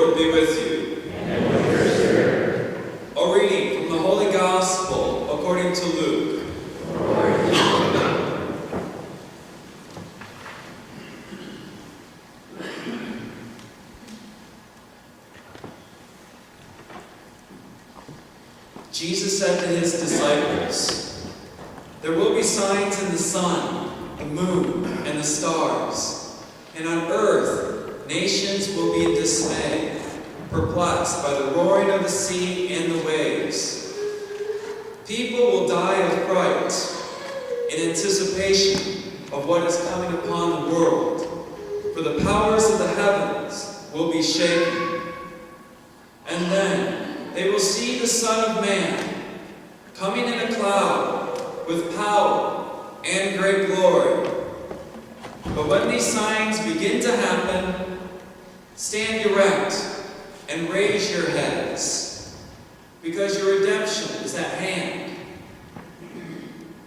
Lord be with you. And with your spirit. A reading from the Holy Gospel according to Luke. Glory to you. Jesus said to his disciples, "There will be signs in the sun, the moon, and the stars, and on earth nations will be in dismay, perplexed by the roaring of the sea and the waves. People will die of fright in anticipation of what is coming upon the world, for the powers of the heavens will be shaken. And then they will see the Son of Man coming in a cloud with power and great glory. But when these signs begin to happen, stand erect and raise your heads, because your redemption is at hand.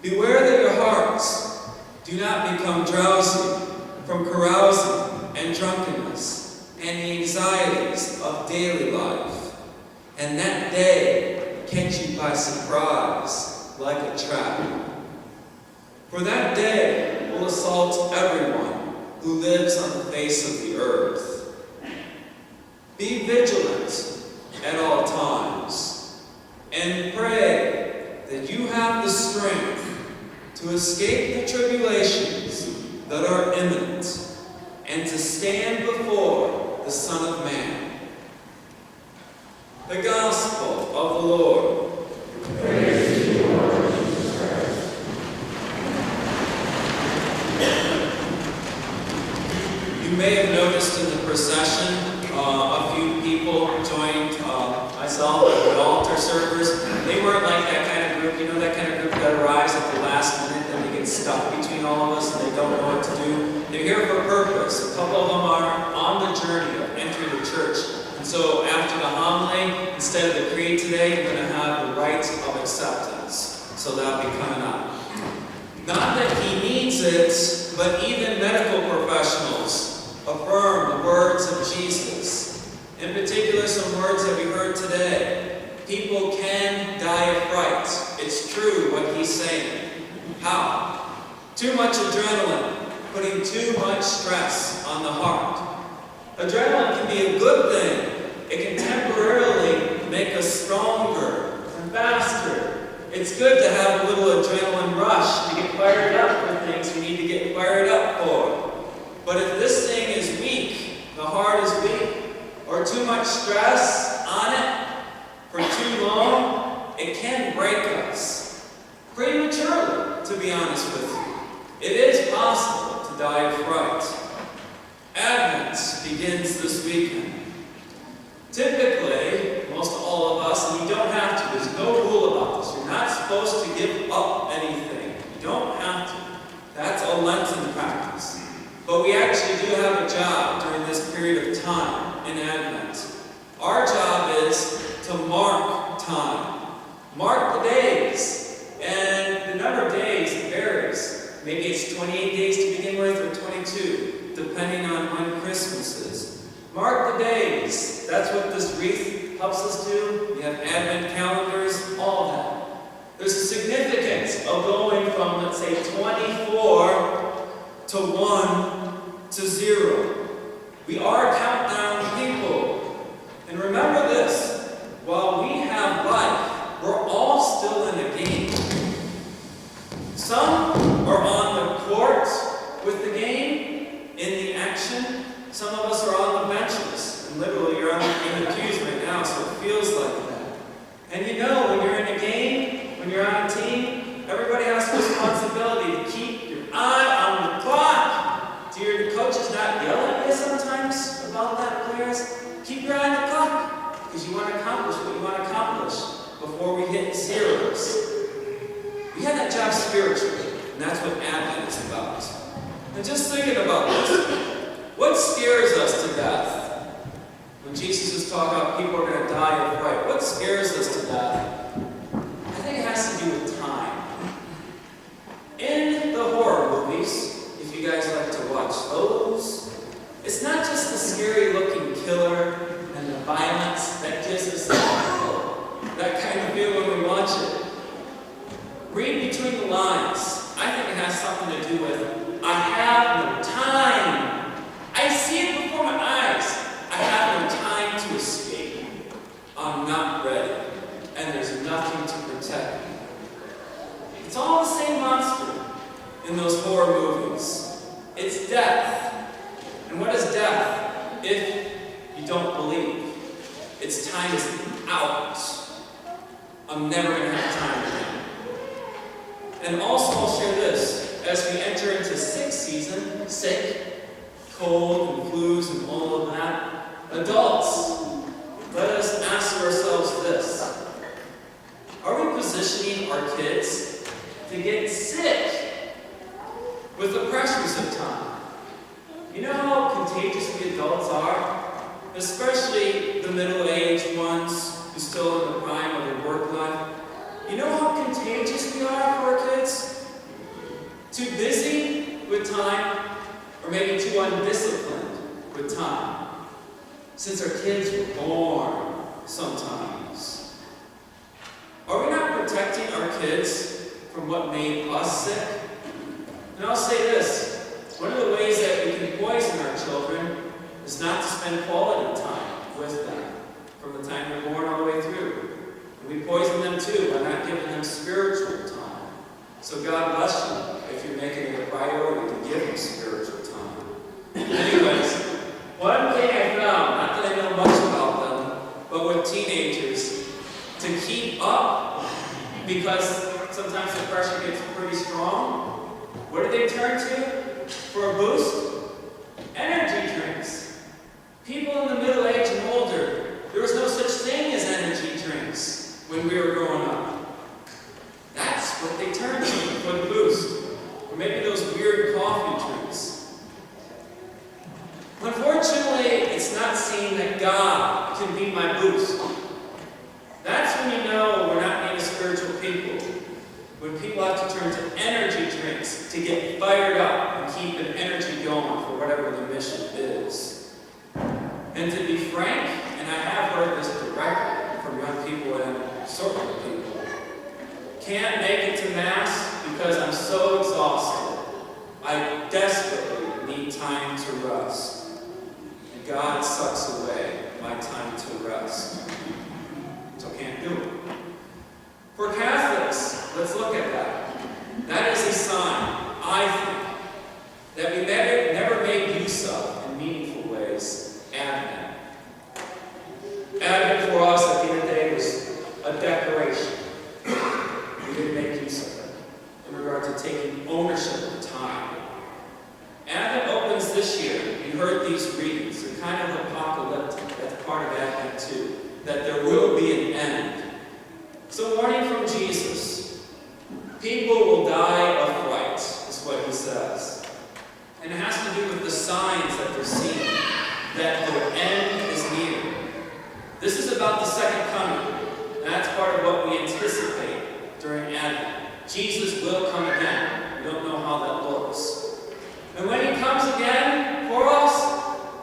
Beware that your hearts do not become drowsy from carousing and drunkenness and the anxieties of daily life, and that day catch you by surprise like a trap. For that day will assault everyone who lives on the face of the earth. Be vigilant at all times, and pray that you have the strength to escape the tribulations that are imminent, and to stand before the Son of Man." The Gospel of the Lord. Praise to you, Lord Jesus Christ. You may have noticed in the procession a few people joined myself at the altar servers. They weren't like that kind of group, that kind of group that arrives at the last minute and they get stuck between all of us and they don't know what to do. They're here for a purpose. A couple of them are on the journey of entering the church. And so after the homily, instead of the creed today, you're going to have the rite of acceptance. So that'll be coming up. Not that he needs it, but even medical professionals affirm the words of Jesus. In particular, some words that we heard today. People can die of fright. It's true what he's saying. How? Too much adrenaline, putting too much stress on the heart. Adrenaline can be a good thing. It can temporarily make us stronger and faster. It's good to have a little adrenaline rush to get fired up for things we need to get fired up for. But if this thing is weak, the heart is weak, or too much stress on it for too long, it can break us. Prematurely, to be honest with you. It is possible to die of fright. Advent begins this weekend. Typically, most all of us, and you don't have to, there's no rule about this. You're not supposed to give up anything. You don't have to. That's a Lenten practice. But we actually do have a job during this period of time in Advent. Our job is to mark time. Mark the days. And the number of days varies. Maybe it's 28 days to begin with, or 22, depending on when Christmas is. Mark the days. That's what this wreath helps us do. We have Advent calendars, all that. There's a significance of going from, let's say, 24 to 1 to 0. We are countdown people. And remember this, while we have life, we're all still in a game. Some are on the court with the game, in the action. Some of us are on the benches. And literally, you're in the pews right now, so it feels like that. And when you're in a game, when you're on a team, everybody has a responsibility to keep your eye on the clock. Do your coaches not yell at you sometimes about that, players? Keep your eye on the clock, because you want to accomplish what you want to accomplish before we hit zeros. We have that job spiritually, and that's what Advent is about. And just thinking about this, what scares us to death? When Jesus is talking about people are going to die of fright, what scares us to death? I think it has to do with time. In the horror movies, if you guys like to watch those, it's not just the scary looking killer and the violence that gives us that kind of feel when we watch it. Read between the lines. I think it has something to do with, I have no time. I see it before my eyes. I have no time to escape. I'm not ready. And there's nothing to protect me. It's all the same monster in those horror movies. It's death. And what is death if you don't believe? Its time is out. I'm never going to have time again. And also I'll share this. As we enter into sick season, sick, cold, and flus, and all of that, adults, let us ask ourselves this. Are we positioning our kids to get sick with the pressures of time? You know how contagious we adults are? Especially the middle-aged ones who still in the prime of their work life. You know how contagious we are for our kids? Too busy with time, or maybe too undisciplined with time. Since our kids were born sometimes. Are we not protecting our kids from what made us sick? And I'll say this. One of the ways that we can poison our children is not to spend quality time with them from the time they're born all the way through. And we poison them too by not giving them spiritual time. So God bless you if you're making it a priority to give them spiritual time. Anyways, one thing I found, not that I know much about them, but with teenagers, to keep up, because sometimes the pressure gets pretty strong, what do they turn to for a boost? Energy drinks. People in the middle age and older, there was no such thing as energy drinks when we were growing up. That's what they turned to for the boost. Or maybe those weird coffee drinks. Unfortunately, it's not saying that God can be my boost. That's when you know we're not being spiritual people. When people have to turn to energy drinks to get fired up and keep an energy going for whatever the mission is. And to be frank, and I have heard this directly from young people and circle of people, can't make it to Mass because I'm so exhausted. I desperately need time to rest. And God sucks away my time to rest. So can't do it. For Catholics, let's look at that. That is a sign, I think, that we never made use of in meaningful ways. Advent. Advent for us at the end of the day was a decoration. We didn't make use of it in regard to taking ownership of time. Advent opens this year. You heard these readings. They're kind of apocalyptic. That's part of Advent too. That there will be an end. So warning from Jesus. People will die of fright, is what he says. And it has to do with the signs that they're seeing, that their end is near. This is about the second coming. And that's part of what we anticipate during Advent. Jesus will come again. We don't know how that looks. And when he comes again for us,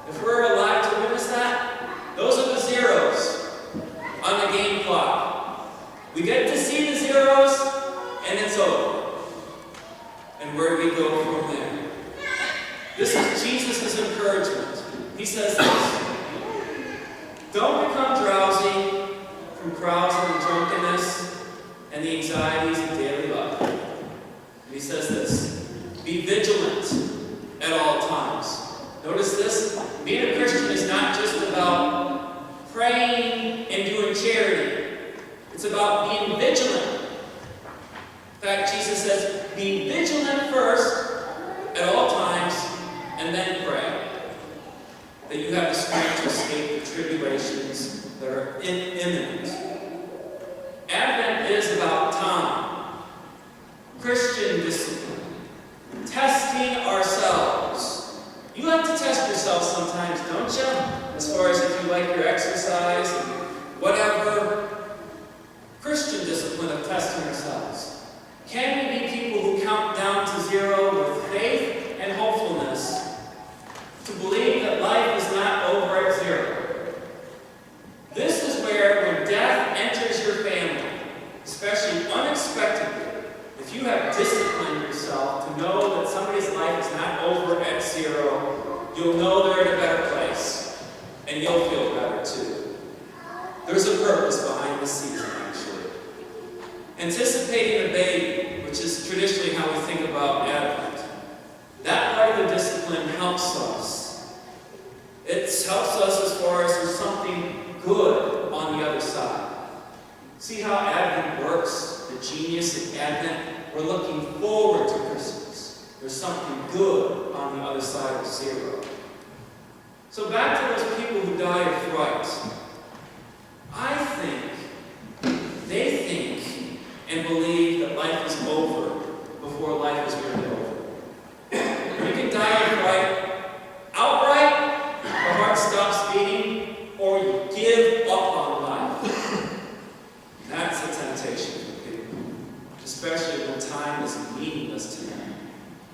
if we're alive to witness that, those are the zeros on the game clock. We get to see the zeros, and it's over. And where do we go from there? This is Jesus' encouragement. He says this. Don't become drowsy from carousing and drunkenness and the anxieties of daily life. And he says this. Be vigilant at all times. Notice this. Being a Christian is not just about praying and doing charity. It's about being vigilant. In fact, Jesus says, be vigilant first at all times, and then pray. That you have the strength to escape the tribulations that are imminent. Advent is about time. Christian discipline. Testing ourselves. You like to test yourself sometimes, don't you? As far as if you like your exercise and whatever. Christian discipline of testing ourselves. Can we be people who count down to zero with faith and hopefulness to believe that life is not over at zero? you'll feel better too. There's a purpose behind this season, actually. Anticipating the baby, which is traditionally how we think about Advent, that part of the discipline helps us. It helps us as far as there's something good on the other side. See how Advent works? The genius of Advent? We're looking forward to Christmas. There's something good on the other side of 0. So back to those people who die of fright. I think they think and believe that life is over before life is really over. You can die of fright outright, the heart stops beating, or you give up on life. That's a temptation for people, especially when time is meaningless to them.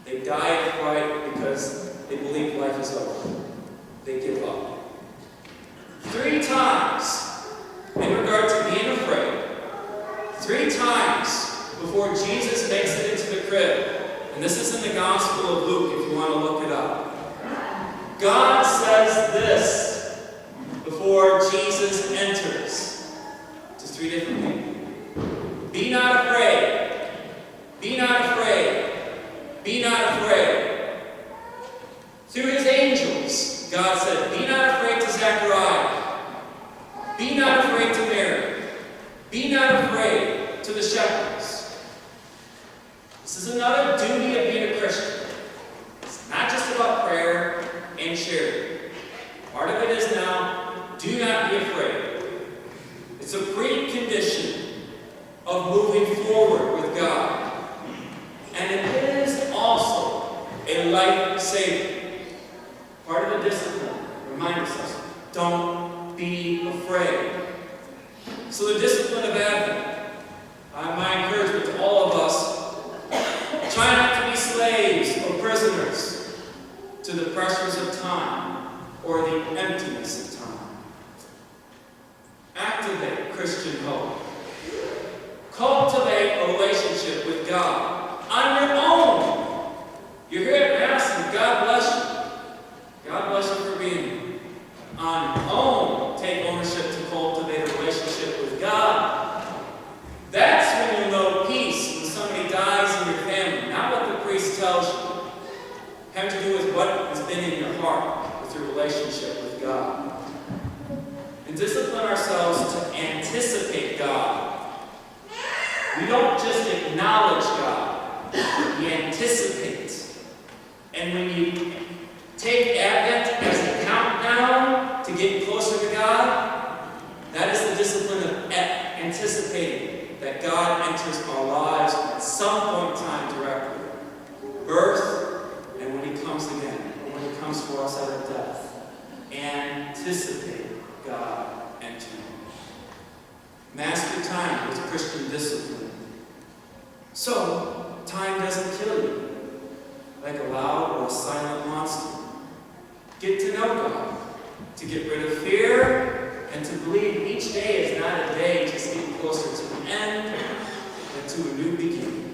They die of fright because they believe life is over. They give up. 3 times in regard to being afraid, 3 times before Jesus makes it into the crib, and this is in the Gospel of Luke if you want to look it up. God says this before Jesus enters to 3 different people. Be not afraid. Be not afraid. Be not afraid. Through his angels, God said, be not afraid to Zechariah. Be not afraid to Mary. Be not afraid to the shepherds. This is another duty of being a Christian. It's not just about prayer and charity. Part of it is now, do not be afraid. It's a precondition of moving forward with God. And it is also a life saver. Part of the discipline reminds us, don't be afraid. So the discipline of Advent, my encouragement to all of us, try not to be slaves or prisoners to the pressures of time or the emptiness of time. Activate Christian hope. Cultivate a relationship with God on your own. You're here at Mass and God bless you. God bless you for being here. On your own, take ownership to cultivate a relationship with God. That's when you'll know peace when somebody dies in your family. Not what the priest tells you. Have to do with what has been in your heart with your relationship with God. And discipline ourselves to anticipate God. We don't just acknowledge God, we anticipate. And when you take Advent as a countdown to getting closer to God, that is the discipline of anticipating that God enters our lives at some point in time directly. Birth, and when he comes again, and when he comes for us at our death. Anticipate God entering. Master time with Christian discipline. So, time doesn't kill you like a loud or a silent monster. Get to know God, to get rid of fear, and to believe each day is not a day just getting closer to the end, but to a new beginning.